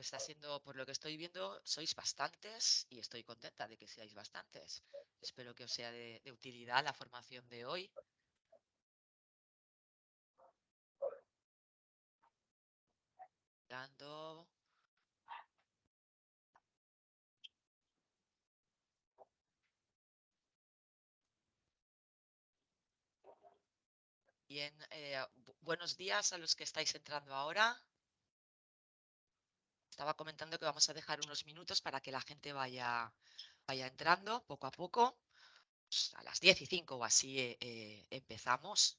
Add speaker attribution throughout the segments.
Speaker 1: Está siendo, por lo que estoy viendo, sois bastantes y estoy contenta de que seáis bastantes. Espero que os sea de utilidad la formación de hoy. Dando. Bien, buenos días a los que estáis entrando ahora. Estaba comentando que vamos a dejar unos minutos para que la gente vaya entrando poco a poco. Pues a las 10:05 o así empezamos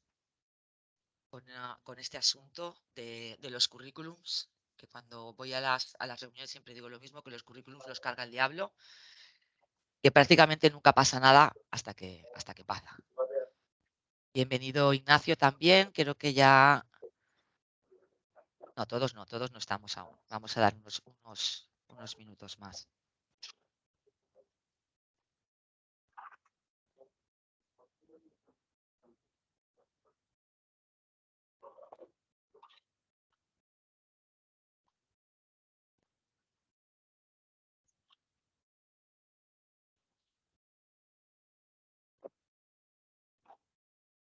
Speaker 1: con este asunto de los currículums, que cuando voy a las reuniones siempre digo lo mismo, que los currículums los carga el diablo, que prácticamente nunca pasa nada hasta que pasa. Bienvenido Ignacio también, creo que ya... No, todos no estamos aún. Vamos a dar unos minutos más.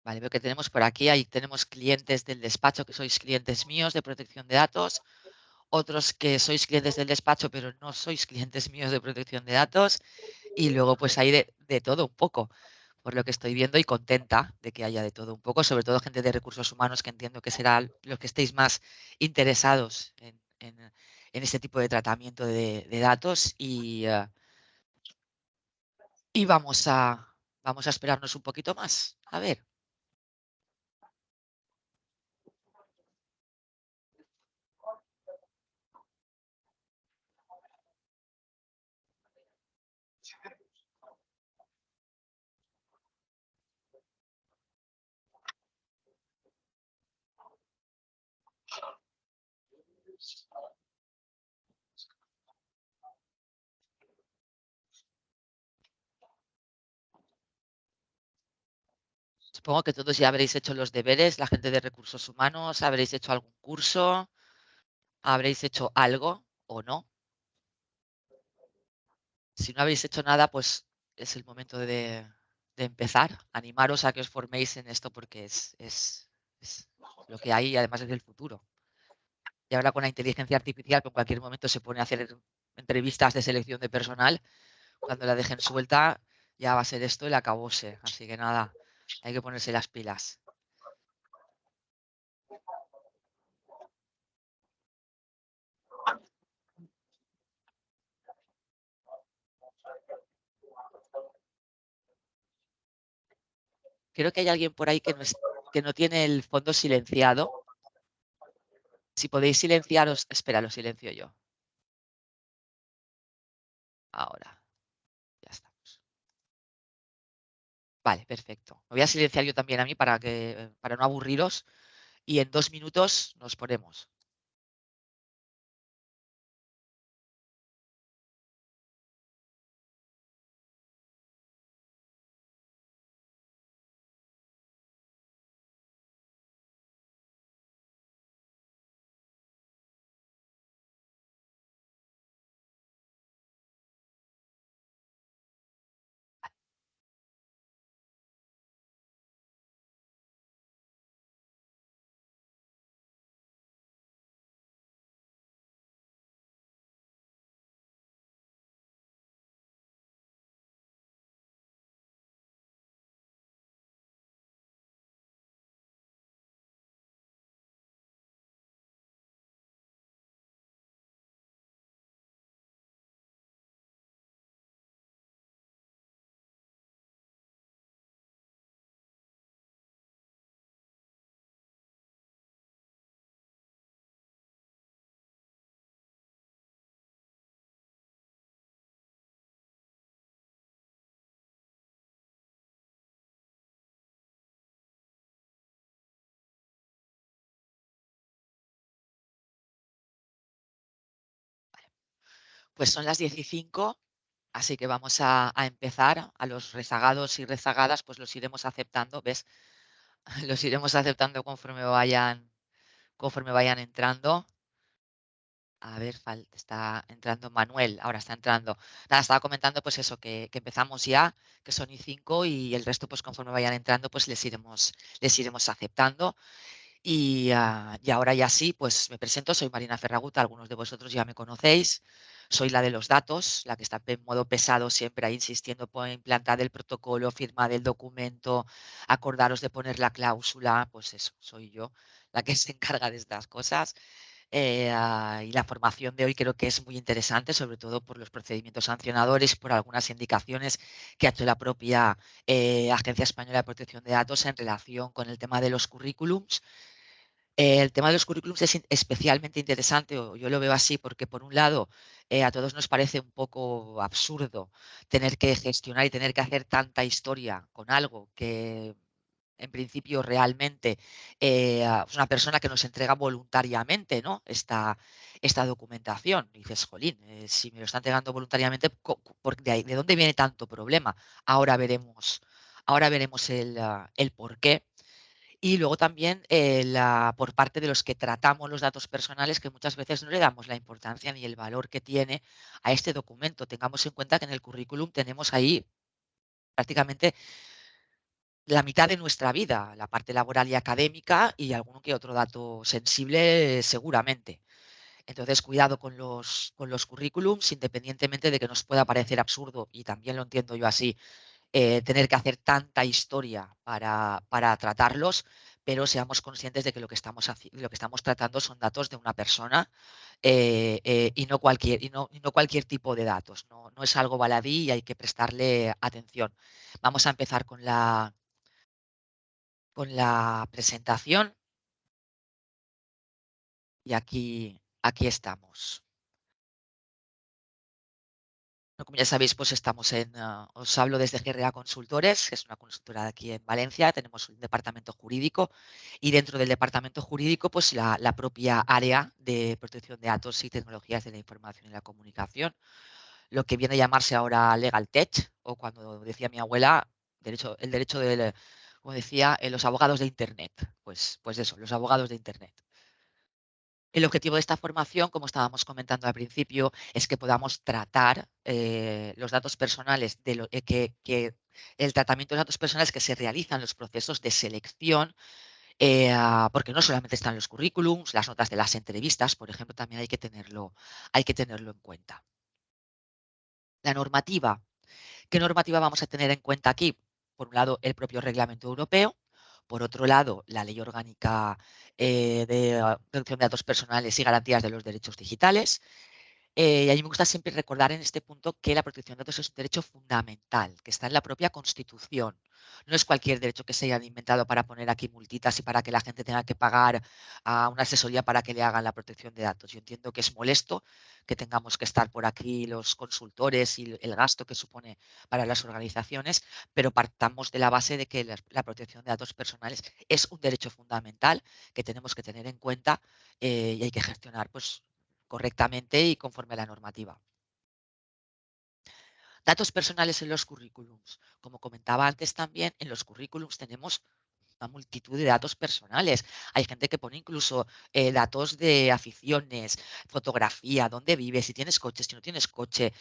Speaker 1: Vale, veo que tenemos por aquí, ahí tenemos clientes del despacho que sois clientes míos de protección de datos, otros que sois clientes del despacho pero no sois clientes míos de protección de datos, y luego pues hay de todo un poco, por lo que estoy viendo, y contenta de que haya de todo un poco, sobre todo gente de recursos humanos, que entiendo que será los que estéis más interesados en este tipo de tratamiento de datos, y vamos a esperarnos un poquito más. A ver. Supongo que todos ya habréis hecho los deberes, la gente de recursos humanos, habréis hecho algún curso, habréis hecho algo o no. Si no habéis hecho nada, pues es el momento de empezar. Animaros a que os forméis en esto porque es lo que hay y además es el futuro. Y ahora con la inteligencia artificial, que en cualquier momento se pone a hacer entrevistas de selección de personal, cuando la dejen suelta, ya va a ser esto el acabose. Así que nada, hay que ponerse las pilas. Creo que hay alguien por ahí que no tiene el fondo silenciado. Si podéis silenciaros, espera, lo silencio yo. Ahora, ya estamos. Vale, perfecto. Me voy a silenciar yo también a mí para no aburriros, y en 2 minutos nos ponemos. Pues son las 10:05, así que vamos a empezar. A los rezagados y rezagadas, pues los iremos aceptando, ¿ves? Los iremos aceptando conforme vayan entrando. A ver, está entrando Manuel, ahora está entrando. Nada, estaba comentando pues eso, que empezamos ya, que son I5 y el resto pues conforme vayan entrando pues les iremos aceptando. Y ahora ya sí, pues me presento, soy Marina Ferragut, algunos de vosotros ya me conocéis, soy la de los datos, la que está en modo pesado siempre ahí insistiendo por implantar el protocolo, firmar el documento, acordaros de poner la cláusula, pues eso, soy yo la que se encarga de estas cosas. Y la formación de hoy creo que es muy interesante, sobre todo por los procedimientos sancionadores, por algunas indicaciones que ha hecho la propia Agencia Española de Protección de Datos en relación con el tema de los currículums. El tema de los currículums es especialmente interesante, o yo lo veo así, porque por un lado a todos nos parece un poco absurdo tener que gestionar y tener que hacer tanta historia con algo que en principio realmente es una persona que nos entrega voluntariamente, ¿no? Esta documentación. Y dices, jolín, si me lo están entregando voluntariamente, ¿de dónde viene tanto problema? Ahora veremos el por qué. Y luego también por parte de los que tratamos los datos personales, que muchas veces no le damos la importancia ni el valor que tiene a este documento. Tengamos en cuenta que en el currículum tenemos ahí prácticamente la mitad de nuestra vida, la parte laboral y académica y algún que otro dato sensible seguramente. Entonces, cuidado con los currículums, independientemente de que nos pueda parecer absurdo, y también lo entiendo yo así, tener que hacer tanta historia para tratarlos, pero seamos conscientes de que lo que estamos tratando son datos de una persona y no cualquier tipo de datos. No, no es algo baladí y hay que prestarle atención. Vamos a empezar con la presentación y aquí estamos. Bueno, como ya sabéis, pues os hablo desde GRA Consultores, que es una consultora de aquí en Valencia. Tenemos un departamento jurídico y dentro del departamento jurídico, pues la propia área de protección de datos y tecnologías de la información y la comunicación, lo que viene a llamarse ahora Legal Tech, o cuando decía mi abuela, el derecho como decía, los abogados de Internet. Pues eso, los abogados de Internet. El objetivo de esta formación, como estábamos comentando al principio, es que podamos tratar los datos personales, que el tratamiento de datos personales que se realizan en los procesos de selección, porque no solamente están los currículums, las notas de las entrevistas, por ejemplo, también hay que tenerlo en cuenta. La normativa. ¿Qué normativa vamos a tener en cuenta aquí? Por un lado, el propio reglamento europeo. Por otro lado, la Ley Orgánica de Protección de Datos Personales y Garantías de los Derechos Digitales. Y a mí me gusta siempre recordar en este punto que la protección de datos es un derecho fundamental, que está en la propia Constitución. No es cualquier derecho que se hayan inventado para poner aquí multitas y para que la gente tenga que pagar a una asesoría para que le hagan la protección de datos. Yo entiendo que es molesto que tengamos que estar por aquí los consultores y el gasto que supone para las organizaciones, pero partamos de la base de que la protección de datos personales es un derecho fundamental que tenemos que tener en cuenta y hay que gestionar pues, correctamente y conforme a la normativa. Datos personales en los currículums. Como comentaba antes también, en los currículums tenemos una multitud de datos personales. Hay gente que pone incluso datos de aficiones, fotografía, dónde vives, si tienes coche, si no tienes coche,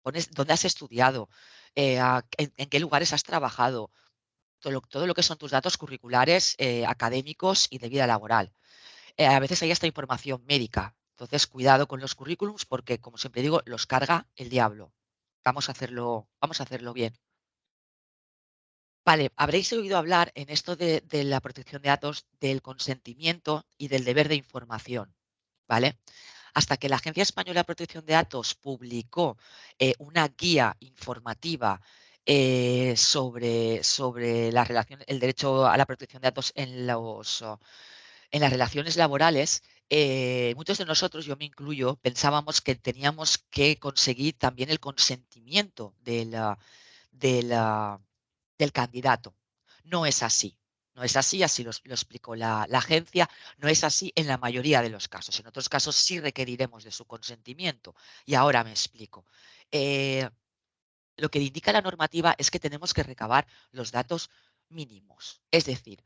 Speaker 1: pones dónde has estudiado, en qué lugares has trabajado, todo lo que son tus datos curriculares, académicos y de vida laboral. A veces hay hasta información médica. Entonces, cuidado con los currículums porque, como siempre digo, los carga el diablo. Vamos a hacerlo bien. Vale, habréis oído hablar en esto de la protección de datos del consentimiento y del deber de información, ¿vale? Hasta que la Agencia Española de Protección de Datos publicó una guía informativa sobre la relación, el derecho a la protección de datos en las relaciones laborales, muchos de nosotros, yo me incluyo, pensábamos que teníamos que conseguir también el consentimiento de del candidato. No es así. No es así, así lo explicó la agencia, no es así en la mayoría de los casos. En otros casos sí requeriremos de su consentimiento. Y ahora me explico. Eh, lo que indica la normativa es que tenemos que recabar los datos mínimos. Es decir,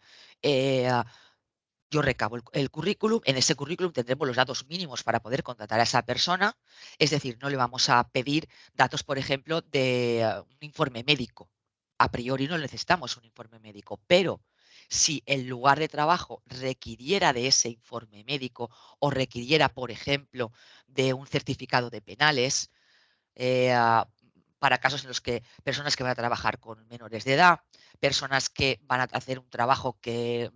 Speaker 1: Yo recabo el currículum, en ese currículum tendremos los datos mínimos para poder contratar a esa persona, es decir, no le vamos a pedir datos, por ejemplo, de un informe médico. A priori no necesitamos un informe médico, pero si el lugar de trabajo requiriera de ese informe médico o requiriera, por ejemplo, de un certificado de penales, eh, ah, para casos en los que personas que van a trabajar con menores de edad, personas que van a hacer un trabajo que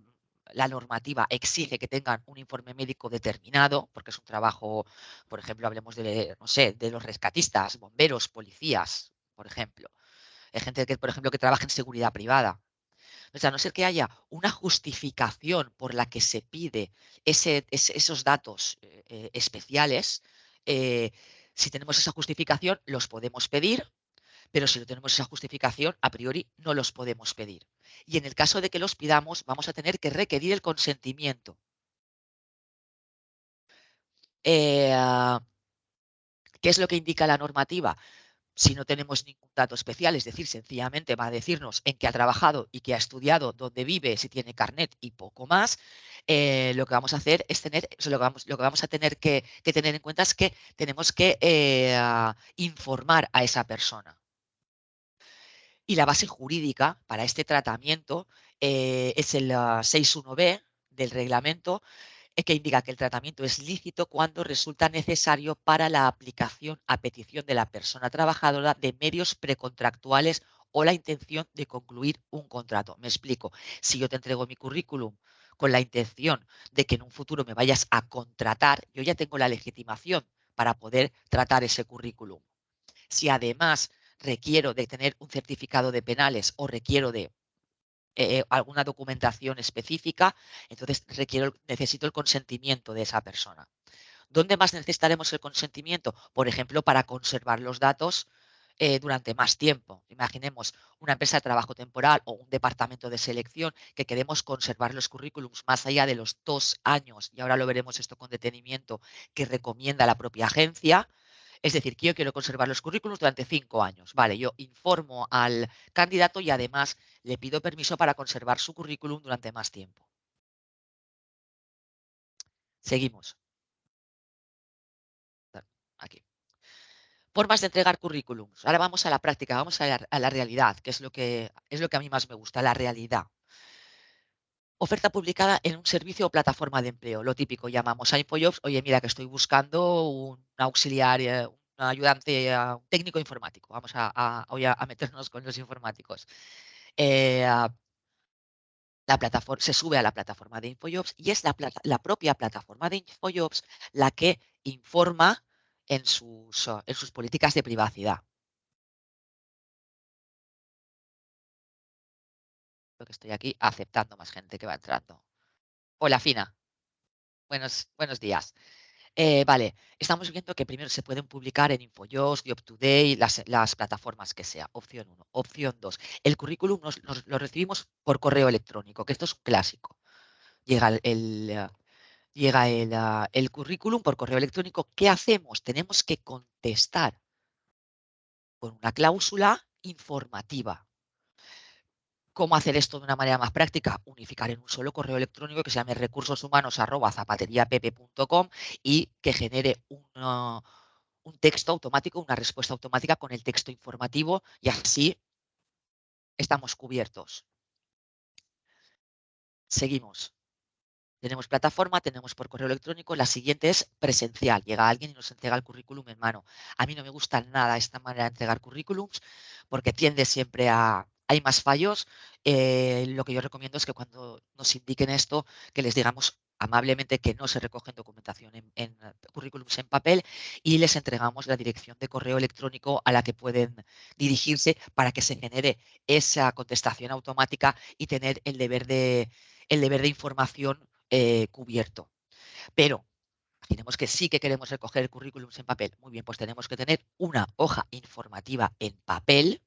Speaker 1: la normativa exige que tengan un informe médico determinado, porque es un trabajo, por ejemplo, hablemos de, no sé, de los rescatistas, bomberos, policías, por ejemplo. Hay gente que, por ejemplo, que trabaja en seguridad privada. O sea, a no ser que haya una justificación por la que se pide esos datos especiales, eh, si tenemos esa justificación, los podemos pedir, pero si no tenemos esa justificación, a priori no los podemos pedir. Y en el caso de que los pidamos, vamos a tener que requerir el consentimiento. Eh, ¿Qué es lo que indica la normativa? Si no tenemos ningún dato especial, es decir, sencillamente va a decirnos en qué ha trabajado y qué ha estudiado, dónde vive, si tiene carnet y poco más, lo que vamos a hacer es tener, lo que vamos a tener que tener en cuenta es que tenemos que informar a esa persona. Y la base jurídica para este tratamiento es el 61B del reglamento, que indica que el tratamiento es lícito cuando resulta necesario para la aplicación a petición de la persona trabajadora de medios precontractuales o la intención de concluir un contrato. Me explico. Si yo te entrego mi currículum con la intención de que en un futuro me vayas a contratar, yo ya tengo la legitimación para poder tratar ese currículum. Si además requiero de tener un certificado de penales o requiero de alguna documentación específica, entonces necesito el consentimiento de esa persona. ¿Dónde más necesitaremos el consentimiento? Por ejemplo, para conservar los datos durante más tiempo. Imaginemos una empresa de trabajo temporal o un departamento de selección que queremos conservar los currículums más allá de los 2 años, y ahora lo veremos esto con detenimiento, que recomienda la propia agencia. Es decir, que yo quiero conservar los currículums durante 5 años. Vale, yo informo al candidato y además le pido permiso para conservar su currículum durante más tiempo. Seguimos. Aquí. Formas de entregar currículums. Ahora vamos a la práctica, vamos a la realidad, que es lo que a mí más me gusta, la realidad. Oferta publicada en un servicio o plataforma de empleo. Lo típico, llamamos a InfoJobs, oye, mira que estoy buscando un auxiliar, un ayudante, un técnico informático. Vamos a meternos con los informáticos. Eh, la plataforma, se sube a la plataforma de InfoJobs y es la propia plataforma de InfoJobs la que informa en sus políticas de privacidad. Lo que estoy aquí aceptando más gente que va entrando. Hola, Fina. Buenos días. Vale, estamos viendo que primero se pueden publicar en InfoJobs, UpToDate, las plataformas que sea. Opción 1. Opción 2. El currículum lo recibimos por correo electrónico, que esto es un clásico. Llega el currículum por correo electrónico. ¿Qué hacemos? Tenemos que contestar con una cláusula informativa. ¿Cómo hacer esto de una manera más práctica? Unificar en un solo correo electrónico que se llame recursoshumanos@zapateriapepe.com y que genere un texto automático, una respuesta automática con el texto informativo, y así estamos cubiertos. Seguimos. Tenemos plataforma, tenemos por correo electrónico. La siguiente es presencial. Llega alguien y nos entrega el currículum en mano. A mí no me gusta nada esta manera de entregar currículums porque tiende siempre a... Hay más fallos. Lo que yo recomiendo es que cuando nos indiquen esto, que les digamos amablemente que no se recogen documentación en currículums en papel y les entregamos la dirección de correo electrónico a la que pueden dirigirse para que se genere esa contestación automática y tener el deber de información cubierto. Pero imaginemos que sí que queremos recoger currículums en papel. Muy bien, pues tenemos que tener una hoja informativa en papel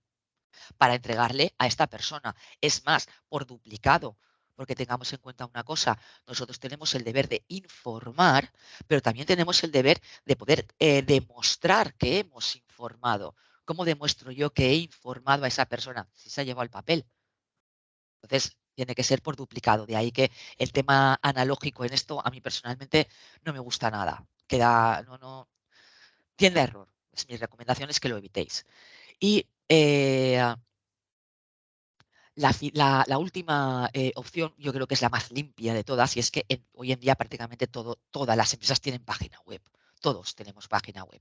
Speaker 1: para entregarle a esta persona. Es más, por duplicado, porque tengamos en cuenta una cosa, nosotros tenemos el deber de informar, pero también tenemos el deber de poder demostrar que hemos informado. ¿Cómo demuestro yo que he informado a esa persona? Si se ha llevado el papel. Entonces, Tiene que ser por duplicado. De ahí que el tema analógico en esto a mí personalmente no me gusta nada. Tiende a error. Mi recomendación es que lo evitéis. Y la última opción, yo creo que es la más limpia de todas, y es que hoy en día prácticamente todas las empresas tienen página web. Todos tenemos página web.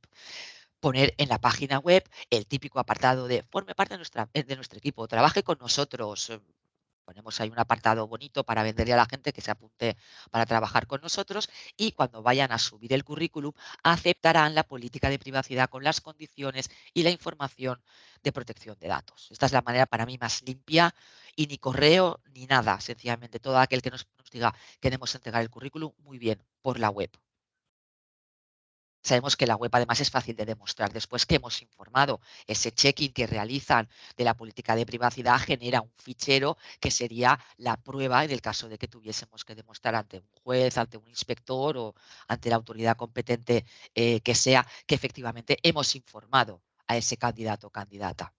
Speaker 1: Poner en la página web el típico apartado de forme parte de nuestro equipo, trabaje con nosotros. Ponemos ahí un apartado bonito para venderle a la gente que se apunte para trabajar con nosotros, y cuando vayan a subir el currículum aceptarán la política de privacidad con las condiciones y la información de protección de datos. Esta es la manera para mí más limpia, y ni correo ni nada. Sencillamente todo aquel que nos diga queremos entregar el currículum, muy bien, por la web. Sabemos que la web además es fácil de demostrar. Después que hemos informado, ese check-in que realizan de la política de privacidad genera un fichero que sería la prueba en el caso de que tuviésemos que demostrar ante un juez, ante un inspector o ante la autoridad competente que sea, que efectivamente hemos informado a ese candidato o candidata.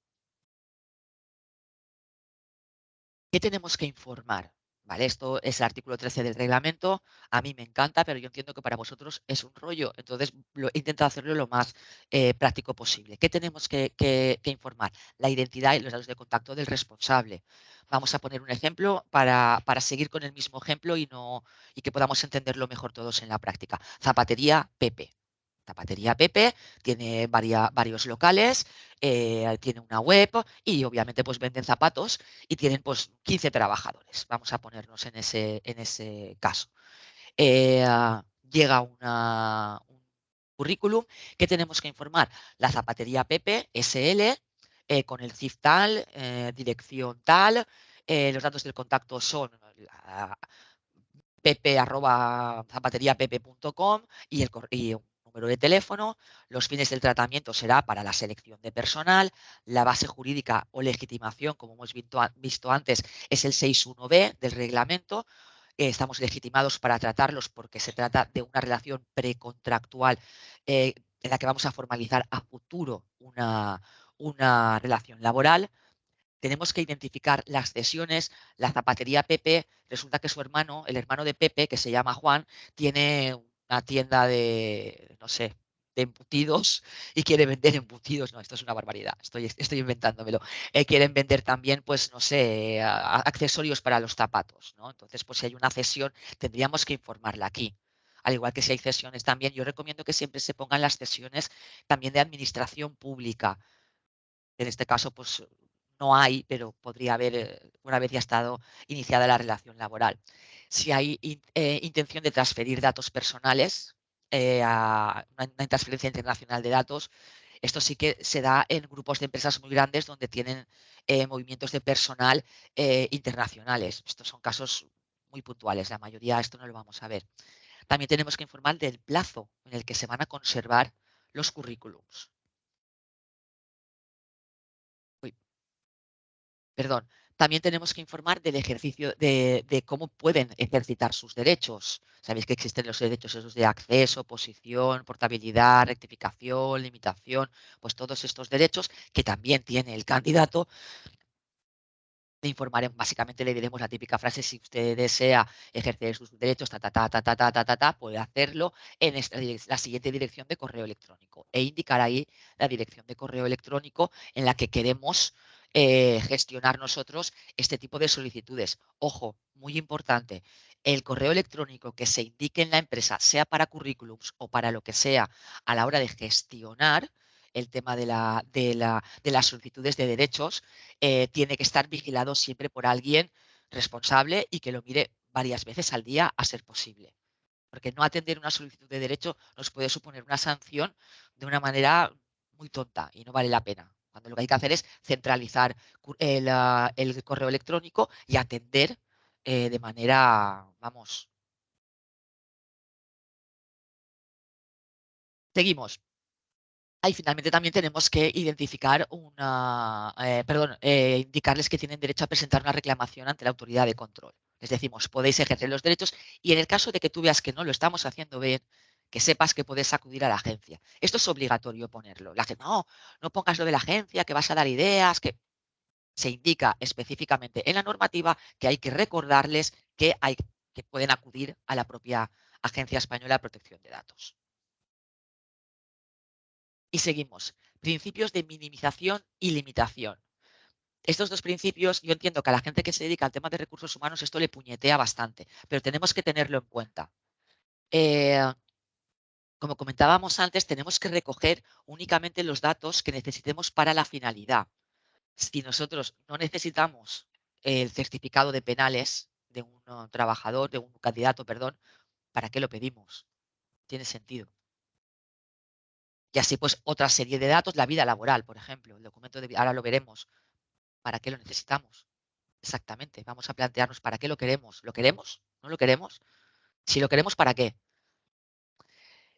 Speaker 1: ¿Qué tenemos que informar? ¿Vale? Esto es el artículo 13 del reglamento. A mí me encanta, pero yo entiendo que para vosotros es un rollo. Entonces, he intentado hacerlo lo más práctico posible. ¿Qué tenemos que informar? La identidad y los datos de contacto del responsable. Vamos a poner un ejemplo para seguir con el mismo ejemplo y que podamos entenderlo mejor todos en la práctica. Zapatería Pepe. Zapatería Pepe tiene varios locales, tiene una web y obviamente pues venden zapatos y tienen pues 15 trabajadores. Vamos a ponernos en ese caso. Llega un currículum que tenemos que informar. La zapatería Pepe SL con el CIF tal, dirección tal, los datos del contacto son pepe@zapateriapepe.com y un número de teléfono. Los fines del tratamiento será para la selección de personal. La base jurídica o legitimación, como hemos visto antes, es el 61B del reglamento. Estamos legitimados para tratarlos porque se trata de una relación precontractual en la que vamos a formalizar a futuro una relación laboral. Tenemos que identificar las cesiones. La zapatería Pepe, resulta que su hermano, el hermano de Pepe, que se llama Juan, tiene una tienda de, no sé, de embutidos y quiere vender embutidos. No, esto es una barbaridad, estoy inventándomelo. Quieren vender también, pues, no sé, accesorios para los zapatos, ¿no? Entonces, pues si hay una cesión, tendríamos que informarla aquí. Al igual que si hay cesiones también, yo recomiendo que siempre se pongan las cesiones también de administración pública. En este caso, pues no hay, pero podría haber una vez ya estado iniciada la relación laboral. Si hay intención de transferir datos personales a una transferencia internacional de datos, esto sí que se da en grupos de empresas muy grandes donde tienen movimientos de personal internacionales. Estos son casos muy puntuales, la mayoría esto no lo vamos a ver. También tenemos que informar del plazo en el que se van a conservar los currículums. Perdón, también tenemos que informar del ejercicio de cómo pueden ejercitar sus derechos. Sabéis que existen los derechos esos de acceso, posición, portabilidad, rectificación, limitación, pues todos estos derechos que también tiene el candidato. Le informaremos, básicamente le diremos la típica frase: si usted desea ejercer sus derechos, puede hacerlo en la siguiente dirección de correo electrónico, e indicar ahí la dirección de correo electrónico en la que queremos gestionar nosotros este tipo de solicitudes. Ojo, muy importante, el correo electrónico que se indique en la empresa, sea para currículums o para lo que sea, a la hora de gestionar el tema de las solicitudes de derechos, tiene que estar vigilado siempre por alguien responsable y que lo mire varias veces al día a ser posible. Porque no atender una solicitud de derecho nos puede suponer una sanción de una manera muy tonta y no vale la pena. Cuando lo que hay que hacer es centralizar el correo electrónico y atender de manera, vamos, seguimos. Y finalmente también tenemos que identificar indicarles que tienen derecho a presentar una reclamación ante la autoridad de control. Les decimos, podéis ejercer los derechos, y en el caso de que tú veas que no lo estamos haciendo bien, que sepas que puedes acudir a la agencia. Esto es obligatorio ponerlo. La gente, no pongas lo de la agencia, que vas a dar ideas, que se indica específicamente en la normativa que hay que recordarles que pueden acudir a la propia Agencia Española de Protección de Datos. Y seguimos. Principios de minimización y limitación. Estos dos principios, yo entiendo que a la gente que se dedica al tema de recursos humanos esto le puñetea bastante, pero tenemos que tenerlo en cuenta. Como comentábamos antes, tenemos que recoger únicamente los datos que necesitemos para la finalidad. Si nosotros no necesitamos el certificado de penales de un trabajador, de un candidato, perdón, ¿para qué lo pedimos? Tiene sentido. Y así pues otra serie de datos, la vida laboral, por ejemplo, el documento de ahora lo veremos. ¿Para qué lo necesitamos? Exactamente. Vamos a plantearnos para qué lo queremos. ¿Lo queremos? ¿No lo queremos? Si lo queremos, ¿para qué?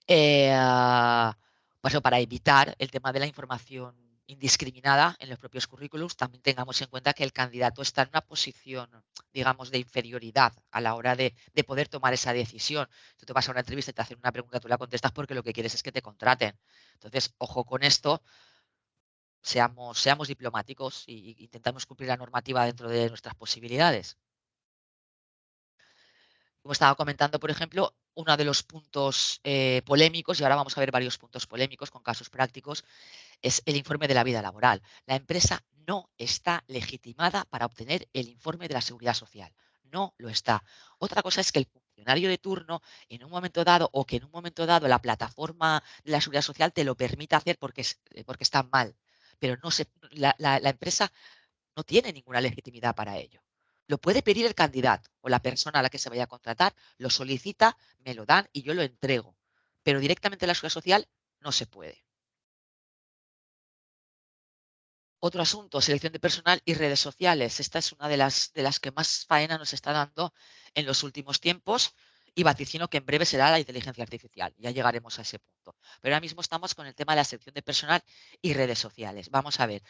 Speaker 1: Pues para evitar el tema de la información indiscriminada en los propios currículums, también tengamos en cuenta que el candidato está en una posición, digamos, de inferioridad a la hora de poder tomar esa decisión. Tú te vas a una entrevista y te hacen una pregunta, tú la contestas porque lo que quieres es que te contraten. Entonces, ojo con esto, seamos diplomáticos e intentamos cumplir la normativa dentro de nuestras posibilidades. Como estaba comentando, por ejemplo, uno de los puntos polémicos, y ahora vamos a ver varios puntos polémicos con casos prácticos, es el informe de la vida laboral. La empresa no está legitimada para obtener el informe de la seguridad social. No lo está. Otra cosa es que el funcionario de turno, en un momento dado, o que en un momento dado la plataforma de la seguridad social te lo permita hacer porque está mal. Pero no la empresa no tiene ninguna legitimidad para ello. Lo puede pedir el candidato o la persona a la que se vaya a contratar, lo solicita, me lo dan y yo lo entrego. Pero directamente la seguridad social no se puede. Otro asunto, selección de personal y redes sociales. Esta es una de las que más faena nos está dando en los últimos tiempos y vaticino que en breve será la inteligencia artificial. Ya llegaremos a ese punto. Pero ahora mismo estamos con el tema de la selección de personal y redes sociales. Vamos a ver.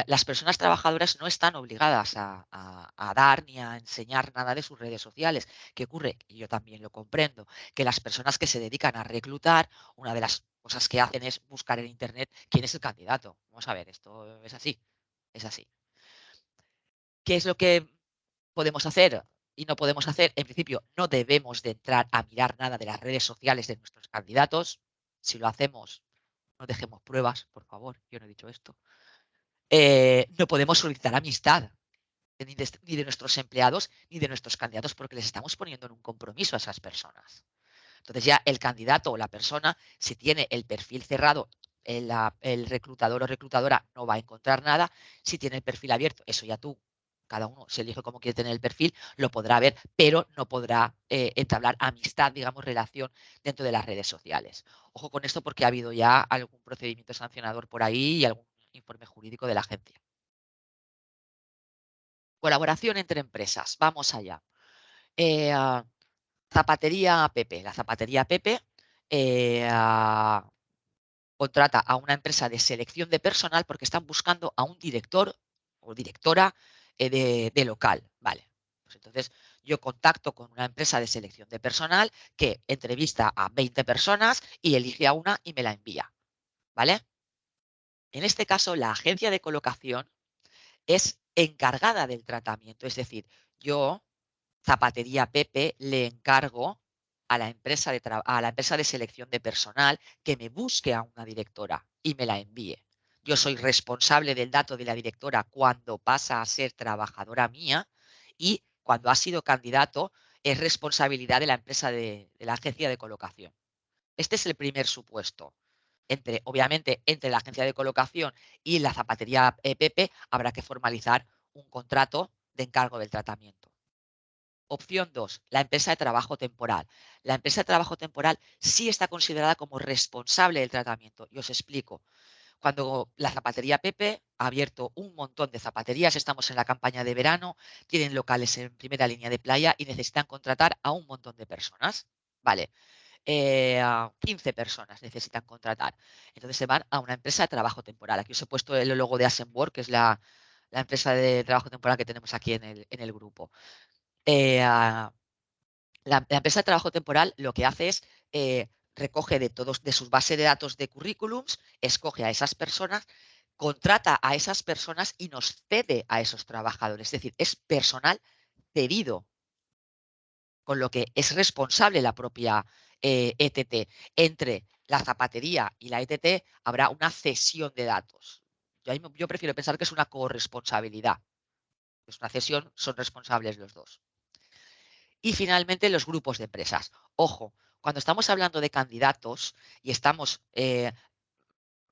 Speaker 1: Las personas trabajadoras no están obligadas a dar ni a enseñar nada de sus redes sociales. ¿Qué ocurre? Y yo también lo comprendo, que las personas que se dedican a reclutar, una de las cosas que hacen es buscar en Internet quién es el candidato. Vamos a ver, esto es así, es así. ¿Qué es lo que podemos hacer y no podemos hacer? En principio, no debemos de entrar a mirar nada de las redes sociales de nuestros candidatos. Si lo hacemos, no dejemos pruebas, por favor, yo no he dicho esto. No podemos solicitar amistad ni de nuestros empleados ni de nuestros candidatos porque les estamos poniendo en un compromiso a esas personas. Entonces ya el candidato o la persona, si tiene el perfil cerrado, el reclutador o reclutadora no va a encontrar nada. Si tiene el perfil abierto, eso ya tú, cada uno se elige cómo quiere tener el perfil, lo podrá ver, pero no podrá entablar amistad, digamos, relación dentro de las redes sociales. Ojo con esto porque ha habido ya algún procedimiento sancionador por ahí y algún informe jurídico de la agencia. Colaboración entre empresas. Vamos allá. Eh, Zapatería Pepe. La zapatería Pepe contrata a una empresa de selección de personal porque están buscando a un director o directora de local. Vale. Pues entonces yo contacto con una empresa de selección de personal que entrevista a 20 personas y elige a una y me la envía. ¿Vale? En este caso, la agencia de colocación es encargada del tratamiento. Es decir, yo Zapatería Pepe le encargo a la empresa de selección de personal que me busque a una directora y me la envíe. Yo soy responsable del dato de la directora cuando pasa a ser trabajadora mía y cuando ha sido candidato es responsabilidad de la empresa de la agencia de colocación. Este es el primer supuesto. Obviamente, entre la agencia de colocación y la zapatería Pepe habrá que formalizar un contrato de encargo del tratamiento. Opción 2, la empresa de trabajo temporal. La empresa de trabajo temporal sí está considerada como responsable del tratamiento. Y os explico. Cuando la zapatería Pepe ha abierto un montón de zapaterías, estamos en la campaña de verano, tienen locales en primera línea de playa y necesitan contratar a un montón de personas. Vale, 15 personas necesitan contratar. Entonces se van a una empresa de trabajo temporal. Aquí os he puesto el logo de Asenwork, que es la empresa de trabajo temporal que tenemos aquí en el grupo. La empresa de trabajo temporal lo que hace es recoge de sus bases de datos de currículums, escoge a esas personas, contrata a esas personas y nos cede a esos trabajadores. Es decir, es personal cedido, con lo que es responsable la propia ETT. Entre la zapatería y la ETT habrá una cesión de datos. Yo prefiero pensar que es una corresponsabilidad. Es una cesión, son responsables los dos. Y finalmente los grupos de empresas. Ojo, cuando estamos hablando de candidatos y estamos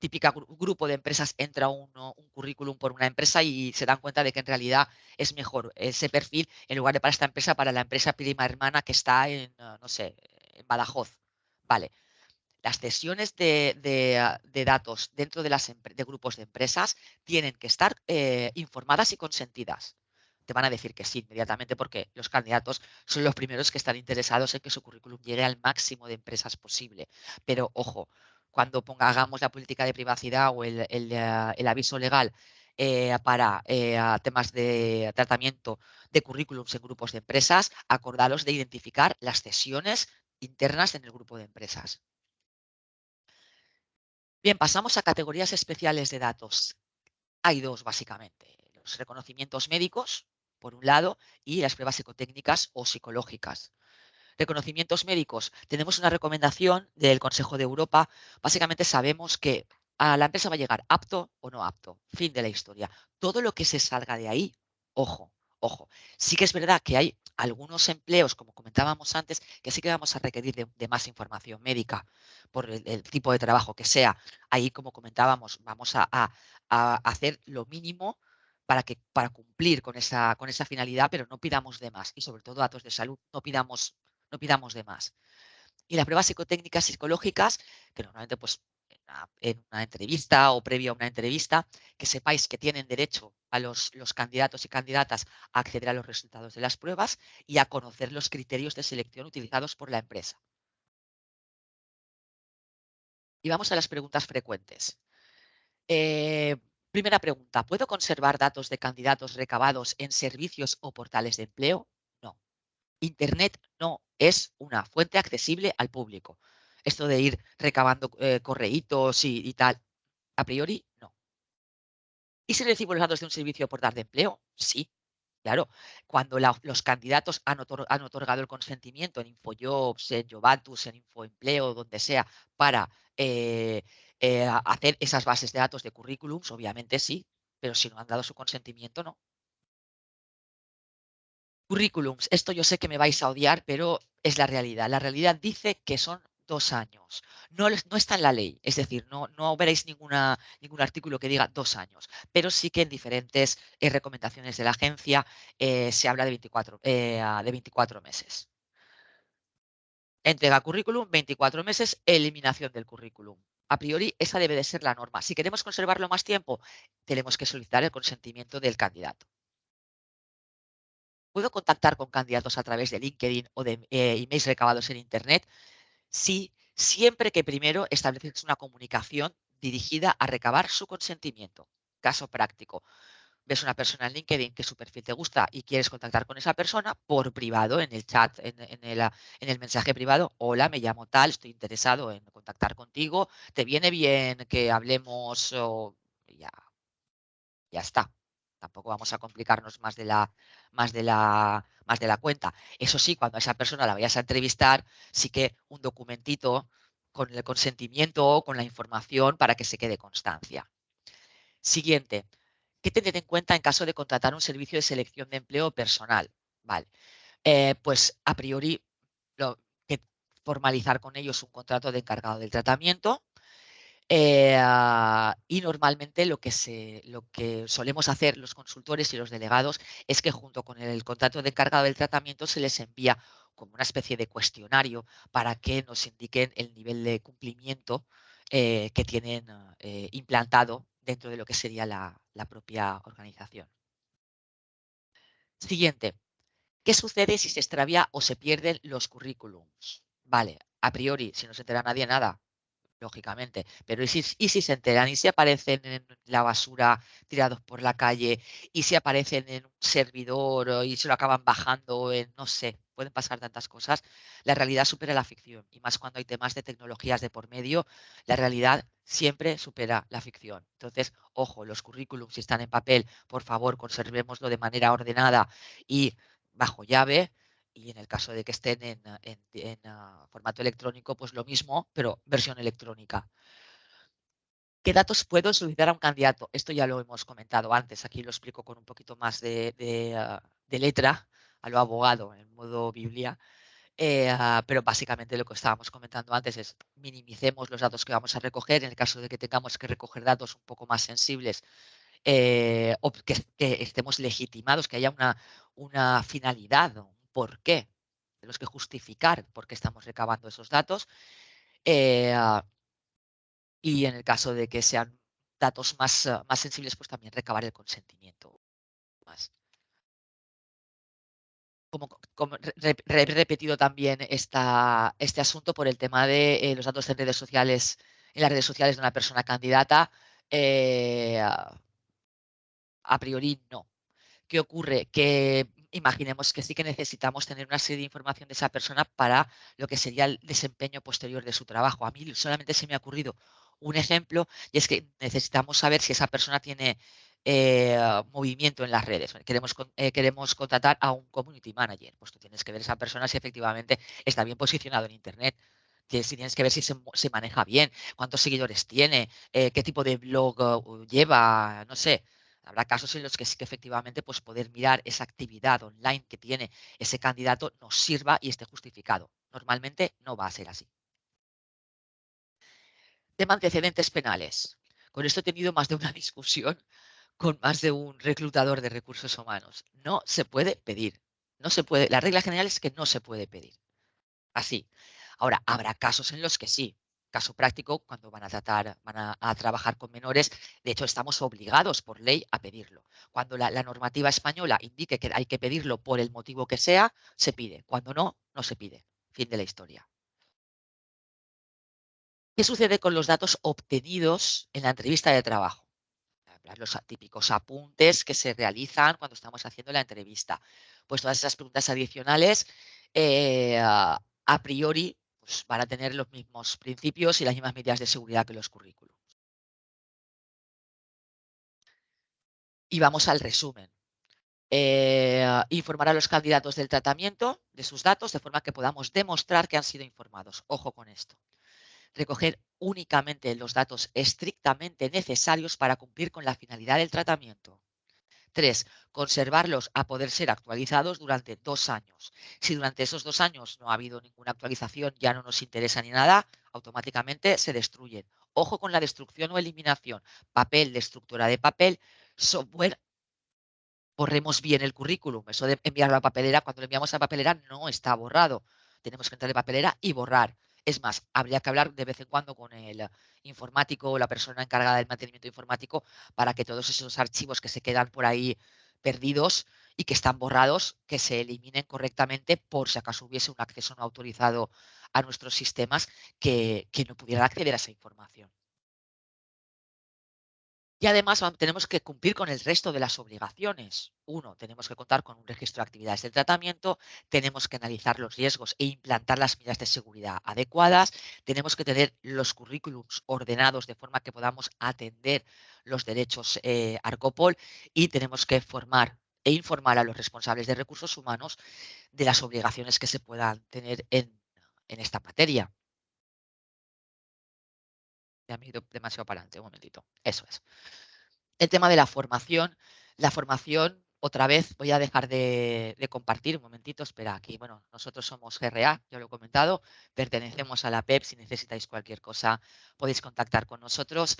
Speaker 1: típica grupo de empresas, entra un currículum por una empresa y se dan cuenta de que en realidad es mejor ese perfil en lugar de para esta empresa, para la empresa prima hermana que está en, no sé, en Badajoz. Vale. Las cesiones de datos dentro de grupos de empresas tienen que estar informadas y consentidas. Te van a decir que sí inmediatamente porque los candidatos son los primeros que están interesados en que su currículum llegue al máximo de empresas posible. Pero ojo, cuando hagamos la política de privacidad o el aviso legal para temas de tratamiento de currículums en grupos de empresas, acordaros de identificar las cesiones internas en el grupo de empresas. Bien, pasamos a categorías especiales de datos. Hay dos, básicamente. Los reconocimientos médicos, por un lado, y las pruebas psicotécnicas o psicológicas. Reconocimientos médicos. Tenemos una recomendación del Consejo de Europa. Básicamente sabemos que a la empresa va a llegar apto o no apto. Fin de la historia. Todo lo que se salga de ahí, ojo, ojo. Sí que es verdad que hay algunos empleos, como comentábamos antes, que sí que vamos a requerir de más información médica por el tipo de trabajo que sea. Ahí, como comentábamos, vamos a hacer lo mínimo para cumplir con esa finalidad, pero no pidamos de más. Y sobre todo datos de salud, no pidamos de más. Y las pruebas psicotécnicas psicológicas, que normalmente pues en una entrevista o previo a una entrevista, que sepáis que tienen derecho a los candidatos y candidatas a acceder a los resultados de las pruebas y a conocer los criterios de selección utilizados por la empresa. Y vamos a las preguntas frecuentes. Primera pregunta, ¿puedo conservar datos de candidatos recabados en servicios o portales de empleo? No. Internet no es una fuente accesible al público. Esto de ir recabando correitos y tal, a priori, no. ¿Y si recibo los datos de un servicio o portal de empleo? Sí, claro. Cuando los candidatos han otorgado el consentimiento en InfoJobs, en Jobatus, en InfoEmpleo, donde sea, para hacer esas bases de datos de currículums, obviamente sí, pero si no han dado su consentimiento, no. Currículums, esto yo sé que me vais a odiar, pero es la realidad. La realidad dice que son 2 años. No está en la ley, es decir, no veréis ningún artículo que diga 2 años, pero sí que en diferentes recomendaciones de la agencia se habla de 24 meses. Entrega currículum, 24 meses, eliminación del currículum. A priori, esa debe de ser la norma. Si queremos conservarlo más tiempo, tenemos que solicitar el consentimiento del candidato. ¿Puedo contactar con candidatos a través de LinkedIn o de emails recabados en Internet? Sí, siempre que primero estableces una comunicación dirigida a recabar su consentimiento. Caso práctico. Ves una persona en LinkedIn que su perfil te gusta y quieres contactar con esa persona por privado, en el chat, en el mensaje privado. Hola, me llamo tal, estoy interesado en contactar contigo. ¿Te viene bien que hablemos? O ya, ya está. Tampoco vamos a complicarnos más de la cuenta. Eso sí, cuando a esa persona la vayas a entrevistar, sí que un documentito con el consentimiento, con la información para que se quede constancia. Siguiente. ¿Qué tener en cuenta en caso de contratar un servicio de selección de empleo personal? Vale. Pues a priori, lo que formalizar con ellos un contrato de encargado del tratamiento. Y normalmente lo que solemos hacer los consultores y los delegados es que junto con el contrato de encargado del tratamiento se les envía como una especie de cuestionario para que nos indiquen el nivel de cumplimiento que tienen implantado dentro de lo que sería la propia organización. Siguiente. ¿Qué sucede si se extravía o se pierden los currículums? Vale, a priori, si no se entera nadie, nada, lógicamente. Pero ¿y si se enteran? ¿Y si aparecen en la basura tirados por la calle? ¿Y si aparecen en un servidor y se lo acaban bajando en, no sé? pueden pasar tantas cosas, la realidad supera la ficción. Y más cuando hay temas de tecnologías de por medio, la realidad siempre supera la ficción. Entonces, ojo, los currículums, si están en papel, por favor, conservémoslo de manera ordenada y bajo llave. Y en el caso de que estén en formato electrónico, pues lo mismo, pero versión electrónica. ¿Qué datos puedo solicitar a un candidato? Esto ya lo hemos comentado antes, aquí lo explico con un poquito más de letra, a lo abogado, en modo Biblia. Pero básicamente lo que estábamos comentando antes es minimicemos los datos que vamos a recoger en el caso de que tengamos que recoger datos un poco más sensibles, o que estemos legitimados, que haya una finalidad, un porqué. Tenemos que justificar por qué estamos recabando esos datos. eh, y en el caso de que sean datos más sensibles, pues también recabar el consentimiento. Más. Como he repetido también este asunto por el tema de los datos en las redes sociales de una persona candidata, a priori no. ¿Qué ocurre? Que imaginemos que sí que necesitamos tener una serie de información de esa persona para lo que sería el desempeño posterior de su trabajo. A mí solamente se me ha ocurrido un ejemplo y es que necesitamos saber si esa persona tiene movimiento en las redes. Queremos contratar a un community manager. Pues tú tienes que ver esa persona si efectivamente está bien posicionado en Internet. Si tienes que ver si se maneja bien, cuántos seguidores tiene, qué tipo de blog lleva, no sé. Habrá casos en los que sí que efectivamente pues poder mirar esa actividad online que tiene ese candidato nos sirva y esté justificado. Normalmente no va a ser así. Tema antecedentes penales. Con esto he tenido más de una discusión con más de un reclutador de recursos humanos. No se puede pedir. No se puede. La regla general es que no se puede pedir. Así. Ahora, habrá casos en los que sí. Caso práctico, cuando van a trabajar con menores, de hecho, estamos obligados por ley a pedirlo. Cuando la normativa española indique que hay que pedirlo por el motivo que sea, se pide. Cuando no, no se pide. Fin de la historia. ¿Qué sucede con los datos obtenidos en la entrevista de trabajo? Los típicos apuntes que se realizan cuando estamos haciendo la entrevista. Pues todas esas preguntas adicionales, a priori, pues van a tener los mismos principios y las mismas medidas de seguridad que los currículos. Y vamos al resumen. Informar a los candidatos del tratamiento de sus datos de forma que podamos demostrar que han sido informados. Ojo con esto. Recoger únicamente los datos estrictamente necesarios para cumplir con la finalidad del tratamiento. 3. Conservarlos a poder ser actualizados durante 2 años. Si durante esos 2 años no ha habido ninguna actualización, ya no nos interesa ni nada, automáticamente se destruyen. Ojo con la destrucción o eliminación. Papel, destructora de papel, software. Borremos bien el currículum. Eso de enviarlo a papelera, cuando lo enviamos a papelera no está borrado. Tenemos que entrar en papelera y borrar. Es más, habría que hablar de vez en cuando con el informático o la persona encargada del mantenimiento informático para que todos esos archivos que se quedan por ahí perdidos y que están borrados, que se eliminen correctamente por si acaso hubiese un acceso no autorizado a nuestros sistemas que no pudieran acceder a esa información. Y además tenemos que cumplir con el resto de las obligaciones. Uno, tenemos que contar con un registro de actividades del tratamiento, tenemos que analizar los riesgos e implantar las medidas de seguridad adecuadas, tenemos que tener los currículums ordenados de forma que podamos atender los derechos ARCOPOL y tenemos que formar e informar a los responsables de recursos humanos de las obligaciones que se puedan tener en esta materia. Ya me he ido demasiado para adelante, un momentito. Eso es. El tema de la formación, otra vez voy a dejar de compartir un momentito, espera, aquí, bueno, nosotros somos GRA, ya lo he comentado, pertenecemos a la PEP, si necesitáis cualquier cosa podéis contactar con nosotros.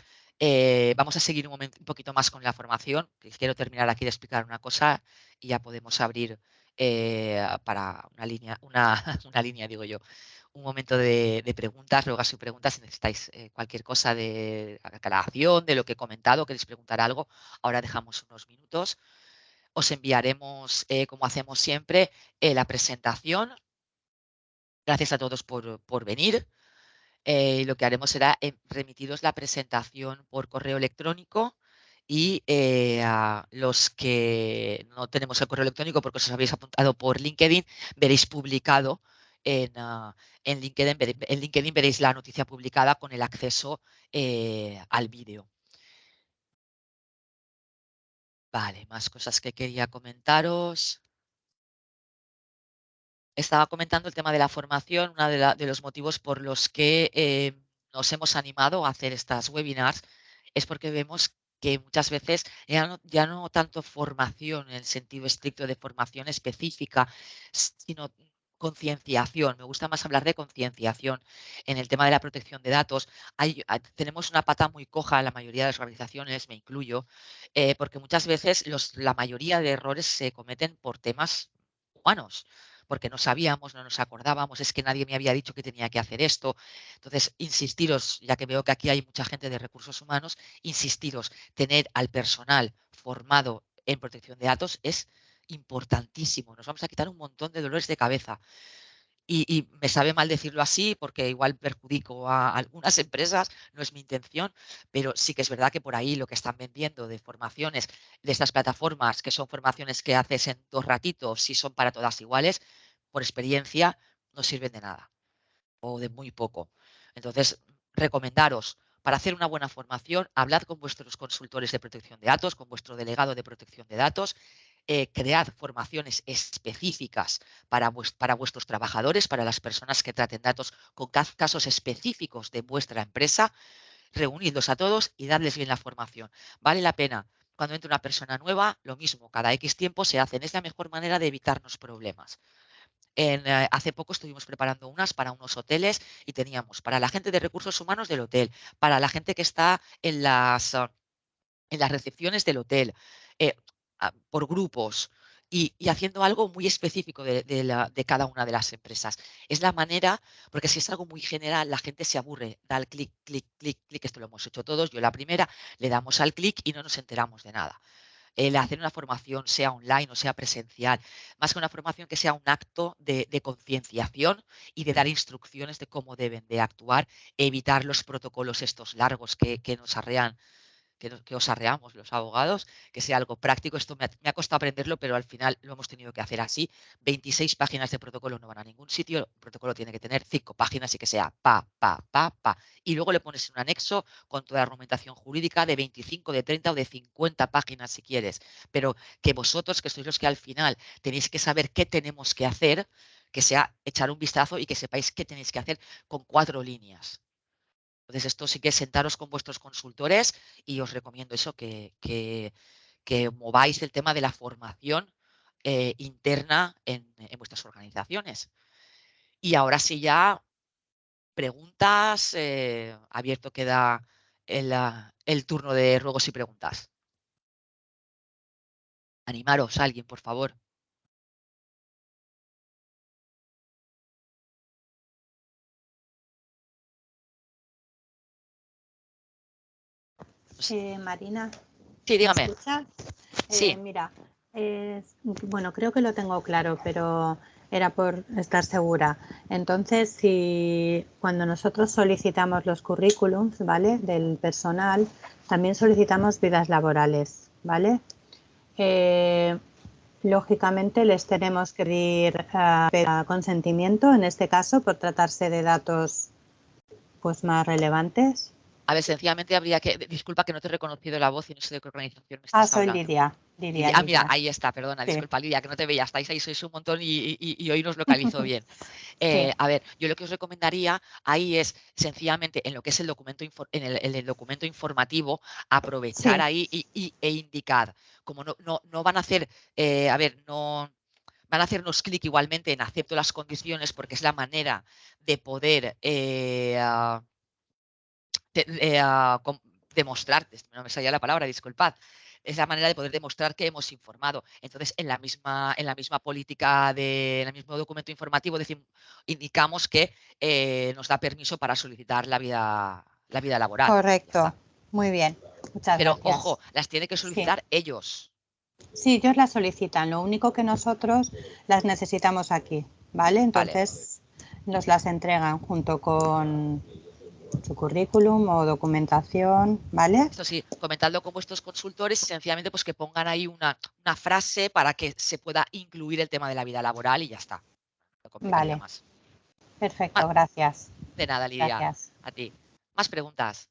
Speaker 1: Vamos a seguir un poquito más con la formación, que quiero terminar aquí de explicar una cosa y ya podemos abrir para una línea, una línea, digo yo, un momento de preguntas, ruegas y preguntas, si necesitáis cualquier cosa de aclaración, de lo que he comentado, queréis preguntar algo, ahora dejamos unos minutos. Os enviaremos, como hacemos siempre, la presentación. Gracias a todos por venir. Lo que haremos será remitiros la presentación por correo electrónico y a los que no tenemos el correo electrónico porque os habéis apuntado por LinkedIn, veréis publicado en LinkedIn, en LinkedIn veréis la noticia publicada con el acceso al vídeo. Vale, más cosas que quería comentaros. Estaba comentando el tema de la formación, uno de los motivos por los que nos hemos animado a hacer estas webinars es porque vemos que muchas veces ya no tanto formación en el sentido estricto de formación específica, sino concienciación. Me gusta más hablar de concienciación en el tema de la protección de datos. Tenemos una pata muy coja en la mayoría de las organizaciones, me incluyo, porque muchas veces la mayoría de errores se cometen por temas humanos porque no sabíamos, no nos acordábamos, es que nadie me había dicho que tenía que hacer esto. Entonces, insistiros, ya que veo que aquí hay mucha gente de recursos humanos, insistiros, tener al personal formado en protección de datos es importantísimo. Nos vamos a quitar un montón de dolores de cabeza. Y me sabe mal decirlo así porque igual perjudico a algunas empresas, no es mi intención, pero sí que es verdad que por ahí lo que están vendiendo de formaciones de estas plataformas, que son formaciones que haces en 2 ratitos, si son para todas iguales, por experiencia no sirven de nada o de muy poco. Entonces, recomendaros para hacer una buena formación, hablad con vuestros consultores de protección de datos, con vuestro delegado de protección de datos, cread formaciones específicas para vuestros trabajadores, para las personas que traten datos con casos específicos de vuestra empresa, reunidlos a todos y darles bien la formación. Vale la pena. Cuando entra una persona nueva, lo mismo, cada X tiempo se hacen. Es la mejor manera de evitarnos problemas. Hace poco estuvimos preparando unas para unos hoteles y teníamos para la gente de recursos humanos del hotel, para la gente que está en las recepciones del hotel, eh, por grupos y haciendo algo muy específico de cada una de las empresas. Es la manera, porque si es algo muy general, la gente se aburre, da el clic, clic, clic, clic, esto lo hemos hecho todos, yo la primera, le damos al clic y no nos enteramos de nada. El hacer una formación, sea online o sea presencial, más que una formación que sea un acto de concienciación y de dar instrucciones de cómo deben de actuar, evitar los protocolos estos largos que nos arrean que os arreamos los abogados, que sea algo práctico. Esto me ha costado aprenderlo, pero al final lo hemos tenido que hacer así. 26 páginas de protocolo no van a ningún sitio. El protocolo tiene que tener 5 páginas y que sea pa. Y luego le pones un anexo con toda la argumentación jurídica de 25, de 30 o de 50 páginas si quieres. Pero que vosotros, que sois los que al final tenéis que saber qué tenemos que hacer, que sea echar un vistazo y que sepáis qué tenéis que hacer con 4 líneas. Entonces, esto sí que es sentaros con vuestros consultores y os recomiendo eso, que mováis el tema de la formación interna en vuestras organizaciones. Y ahora sí ya, preguntas, abierto queda el turno de ruegos y preguntas. Animaros, alguien, por favor.
Speaker 2: Marina,
Speaker 1: Sí,
Speaker 2: ¿me
Speaker 1: dígame.
Speaker 2: escuchas?
Speaker 1: Sí.
Speaker 2: Mira, bueno, creo que lo tengo claro, pero era por estar segura. Entonces, si cuando nosotros solicitamos los currículums, ¿vale? Del personal, también solicitamos vidas laborales, ¿vale? Lógicamente les tenemos que pedir consentimiento, en este caso, por tratarse de datos pues más relevantes.
Speaker 1: A ver, sencillamente habría que. Disculpa que no te he reconocido la voz y no sé de qué organización me estás
Speaker 2: Soy
Speaker 1: hablando.
Speaker 2: Lidia.
Speaker 1: Mira, ahí está, perdona,
Speaker 2: Sí,
Speaker 1: disculpa, Lidia, que no te veía, estáis ahí, sois un montón y hoy nos localizo bien.
Speaker 2: sí.
Speaker 1: A ver, yo lo que os recomendaría ahí es sencillamente en lo que es el documento, en el documento informativo, aprovechar
Speaker 2: Sí,
Speaker 1: ahí e indicar, como no van a hacer, a ver, no van a hacernos clic igualmente en acepto las condiciones porque es la manera de poder demostrar, no me salía la palabra, disculpad, es la manera de poder demostrar que hemos informado. Entonces, en la misma política, en el mismo documento informativo, indicamos que nos da permiso para solicitar la vida laboral. Ya
Speaker 2: correcto.
Speaker 1: está.
Speaker 2: Muy bien. Muchas
Speaker 1: Pero,
Speaker 2: gracias.
Speaker 1: ojo, las tiene que
Speaker 2: Sí,
Speaker 1: solicitar ellos.
Speaker 2: sí, ellos las solicitan. Lo único que nosotros las necesitamos aquí, ¿vale?
Speaker 1: Vale,
Speaker 2: Entonces nos las entregan junto con su currículum o documentación, ¿vale?
Speaker 1: Esto sí, comentadlo con vuestros consultores y sencillamente pues que pongan ahí una frase para que se pueda incluir el tema de la vida laboral y ya está. No complicaría
Speaker 2: Vale,
Speaker 1: más.
Speaker 2: perfecto, gracias.
Speaker 1: De nada, Lidia.
Speaker 2: Gracias.
Speaker 1: A ti. Más preguntas.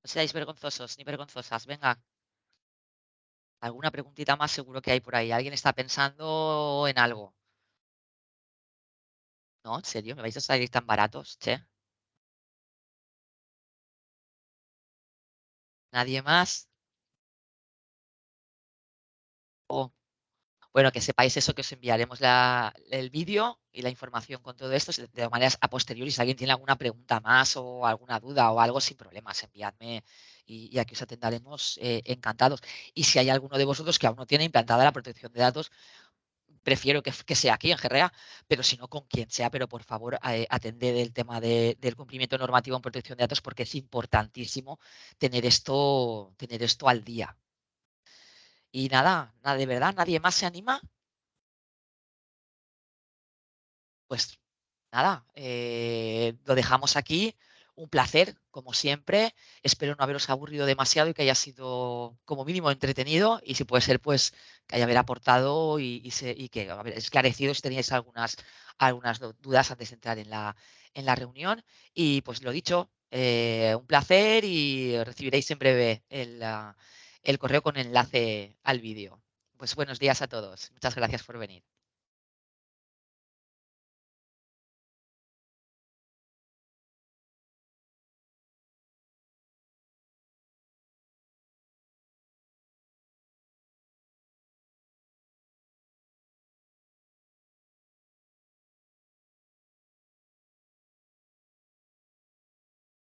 Speaker 1: No seáis vergonzosos ni vergonzosas. Venga. Alguna preguntita más seguro que hay por ahí. ¿Alguien está pensando en algo? ¿No? ¿En serio? ¿Me vais a salir tan baratos? Che. ¿Nadie más? Oh. Bueno, que sepáis eso, que os enviaremos el vídeo y la información con todo esto. De maneras a posteriori, si alguien tiene alguna pregunta más o alguna duda o algo, sin problemas, enviadme y aquí os atenderemos encantados. Y si hay alguno de vosotros que aún no tiene implantada la protección de datos, prefiero que sea aquí en GREA, pero si no, con quien sea, pero por favor atended el tema del cumplimiento normativo en protección de datos porque es importantísimo tener esto al día. Y nada, de verdad, nadie más se anima. Pues nada, lo dejamos aquí. Un placer, como siempre. Espero no haberos aburrido demasiado y que haya sido como mínimo entretenido y si puede ser, pues que haya haber aportado y que haber esclarecido si teníais algunas dudas antes de entrar en la reunión. Y pues lo dicho, un placer y recibiréis en breve el correo con enlace al vídeo. Pues buenos días a todos. Muchas gracias por venir.